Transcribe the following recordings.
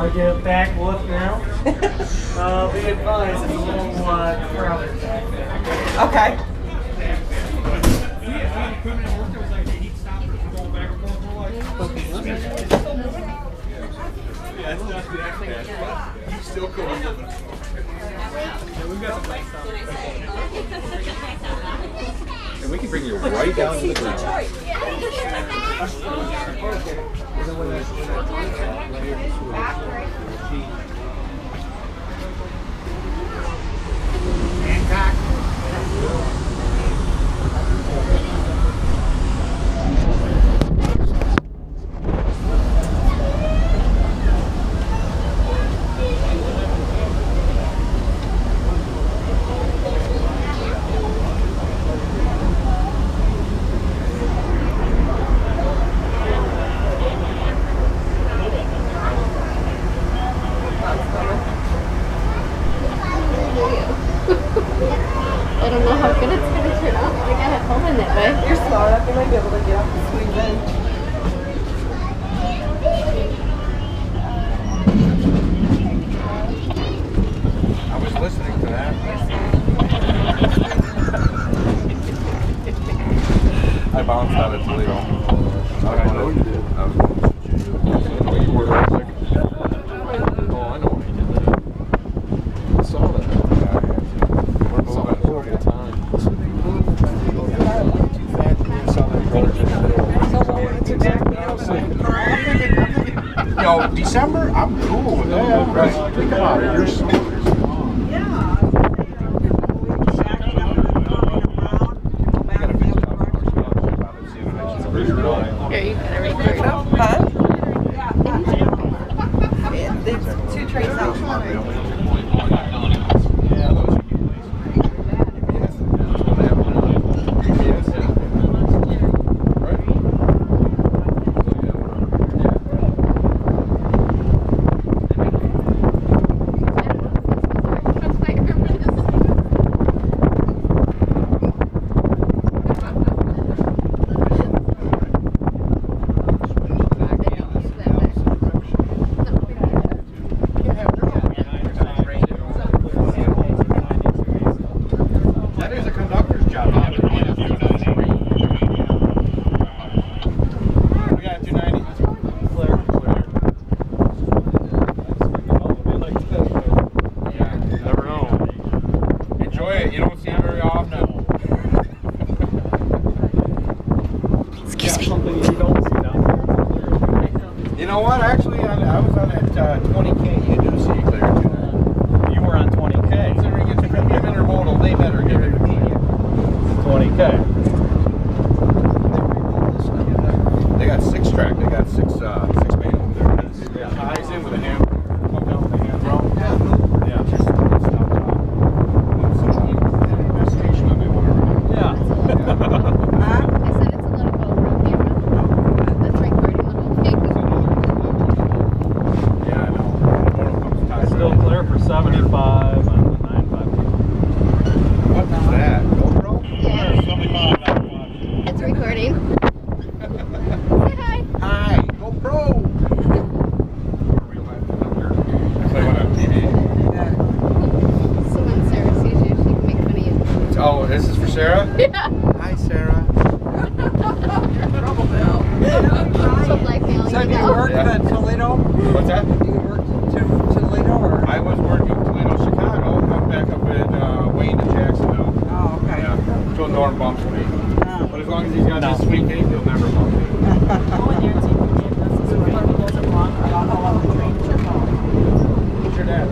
I get a back look now. Be advised, it's a little crowded back there. Okay. Still cool. And we can bring you right down to the ground. I don't know how good it's going to turn out. I got it holding that way. You're smart enough, you might be able to get up and squeeze in. I was listening to that. I bounced out of Toledo. I know you did. I was going to shoot you. Oh, I know what he did. I saw that. We're moving all the time. Yo, December, I'm cool with that. Right. Think about it. You're smart. Here, you got to record. Huh? There's 2 trays out. That is a conductor's job. We got 290. Yeah, you never know. Enjoy it. You don't see it very often. Excuse me. You know what? Actually, I was on that 20K. You do see clear too. You were on 20K. Considering it's a premium intermodal, they better give it to me. 20K. They got 6 track. They got 6 manual there. Yeah. Ties in with a hammer. Come down with a hammer. Yeah. Just stop. Investigation on me, whatever. Yeah. I said it's a little GoPro camera. That's recording the whole thing. Yeah, I know. Still clear for 75 on the 95. What is that? GoPro? Yeah. 75, 95. It's recording. Say hi. Hi, GoPro. Real life conductor. I play one on TV. So when Sarah sees you, she can make fun of you. Oh, this is for Sarah? Yeah. Hi, Sarah. She'll blackmail So you do you now. work in Toledo? What's that? Do you work to Toledo or? I was working Toledo, Chicago. I'm back up in Wayne and Jacksonville. Oh, okay. Yeah, until Norm bumps me. Oh. But as long as he's got this weekend, he'll never bump me. Who's your dad?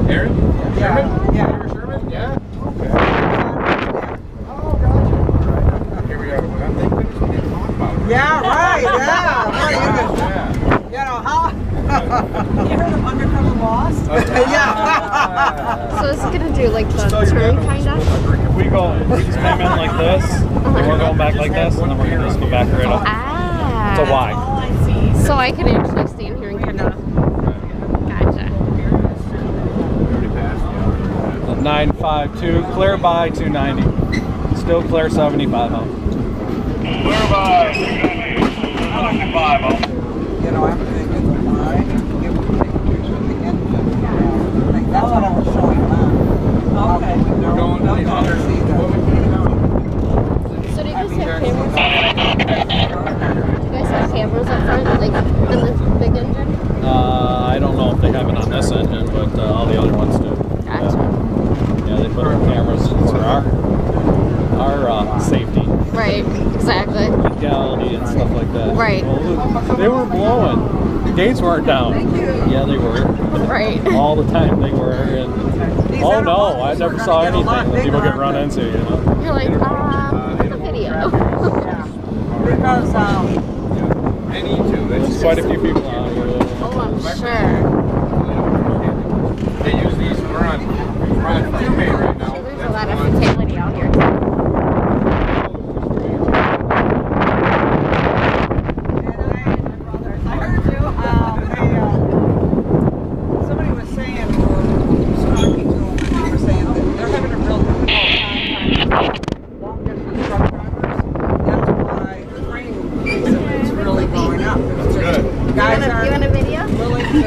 Aaron? Sherman? Yeah. Aaron Sherman? Yeah? Okay. Oh, gotcha. Here we are. I'm thinking we didn't talk about it. Yeah, right, yeah. Right, Yeah. you know, how? You heard of Undercover Boss? Yeah. So it's gonna do like the turn kind of. We just came in like this, and we're going back like this, and then we're gonna just go back right up. Ah. It's a Y. So I can actually stand here and kind of. Gotcha. 952, clear by 290. Still clear 75 out. Clear by 290. 95 out. You know, after they get the legality and stuff like that. Right. Well, they were blowing. The gates weren't down. Yeah, they were. Right. All the time they were. And oh no, I never saw anything that people get run into. You know. You're like, it's a video. Yeah. Because They need to. There's quite a few people out here. Oh, I'm sure. They use these. We're on Freeway right now. There's a lot of fatality out here. I heard you. Somebody was saying, or was talking to them, and they were saying that they're having a real difficult time finding long distance truck drivers. That's why the freight is really going up. It's just guys You want a are video? willing to, do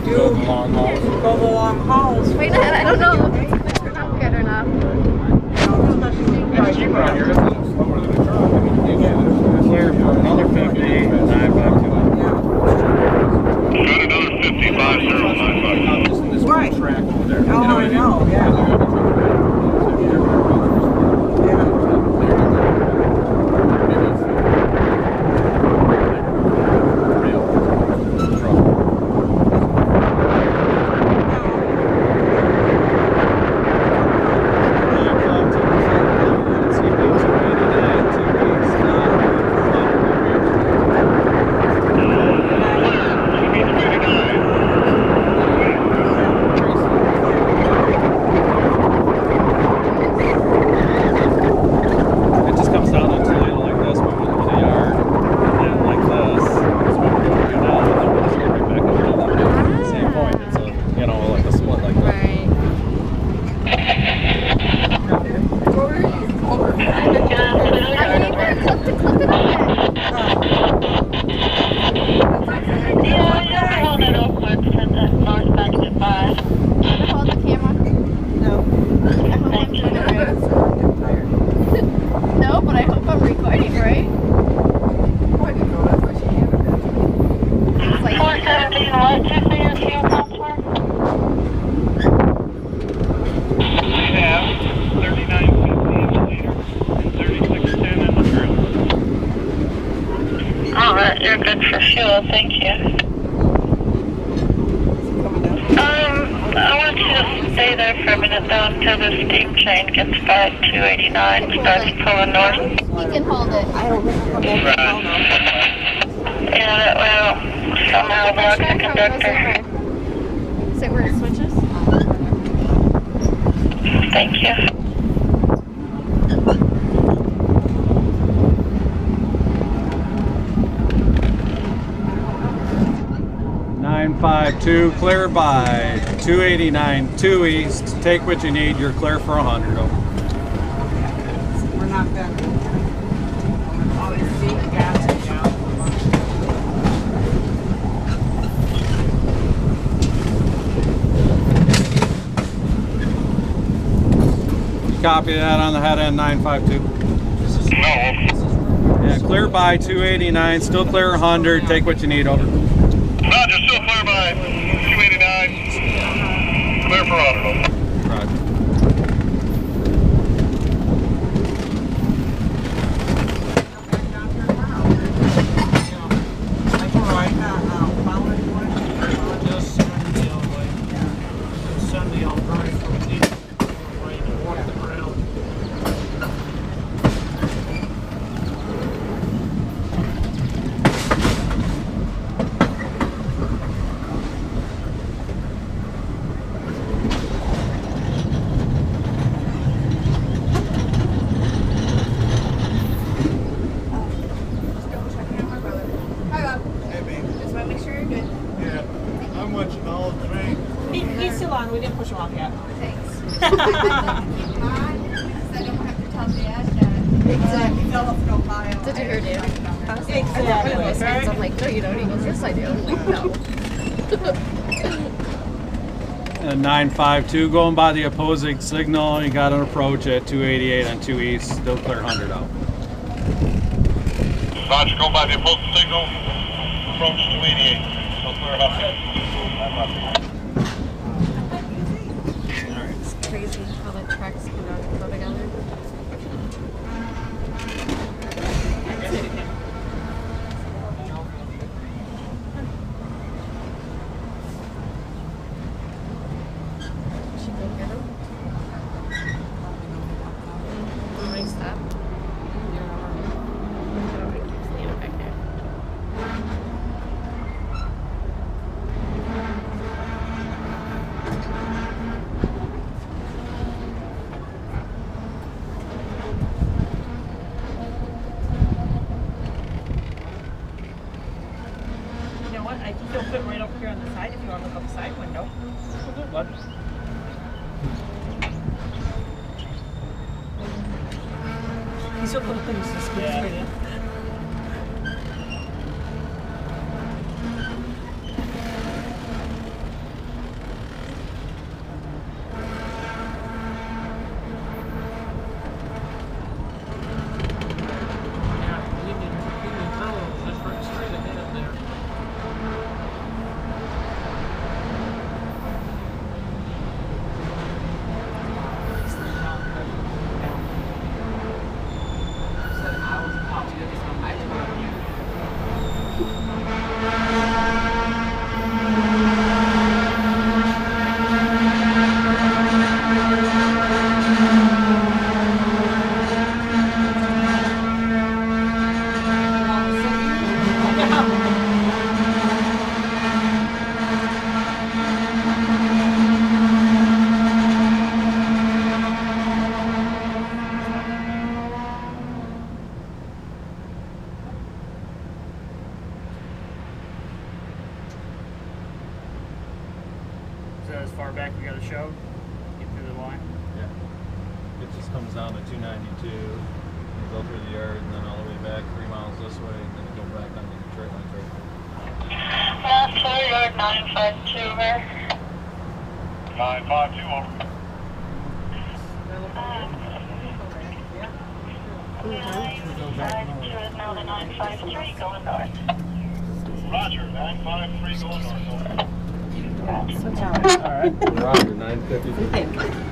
Go the long hauls. go the long hauls. Wait, I don't know if it's good or not. Especially with It's cheaper out here. It's a little slower than a truck. I mean, you get it. Clear for another 50, 952. Got another 55 095. Right. Track over there. Oh, I know, yeah. It just comes down to a tomato like this, but with a yard, and then like this. That's what we're going to do now, and then we'll just go right back over to the same point. It's a, like a split like that. Right. I mean, clip it open. Hold the camera. No, but I hope I'm recording, right? It's like, 417, what did you say your fuel costs were? We have 39.50 in the liter and 36.10 in the trailer. Alright, you're good for fuel, thank you. I want you to stay there for a minute though until the steam train gets by 289, starts pulling north. he can hold it. I don't know. And it will somehow block the conductor. Say where it switches? Thank you. 952, clear by 289, 2 east. Take what you need. You're clear for 100. We're not done. Always see gas down. Copy that on the head end 952. Yeah, clear by 289, still clear 100. Take what you need. Over. Roger, still clear by 289. Clear for auto. Roger. Just Sunday all the way. Sunday I'll drive from the right and walk the ground. Yeah, I'm watching the whole train. He's still on. We didn't push him off yet. Exactly. Did you hear Dad? Exactly. I'm like, no, you don't. He goes, yes, I do. I'm like, no. And 952 going by the opposing signal. You got an approach at 288 on 2 east. Still clear 100 out. Roger, go by the opposing signal. Approach 288. Still clear 100. It's crazy how the tracks come out and go together. I think he'll fit right up here on the side if you want to look up the side window. These are little things to squeeze right in. So as far back we got to show, get through the line. Yeah. It just comes down to 292, you go through the yard, and then all the way back 3 miles this way, and then you go back on the Detroit line right there. Last 4 yard 952 over. 952 over. 952 is now the 953 going north. Roger, 953 going north. Over. Roger, 950.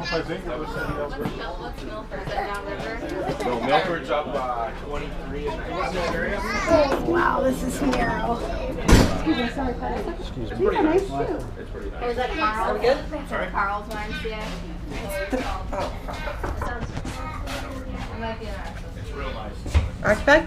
I think that was somebody else. What's Milford? Is that downriver? No, Milford's up 23 and 96. Wow, this is narrow. Excuse me. Pretty nice. It's pretty Or nice. is that Carl's? good? Sorry? Carl's YMCA? Oh. It might be in our It's real nice. Archibald?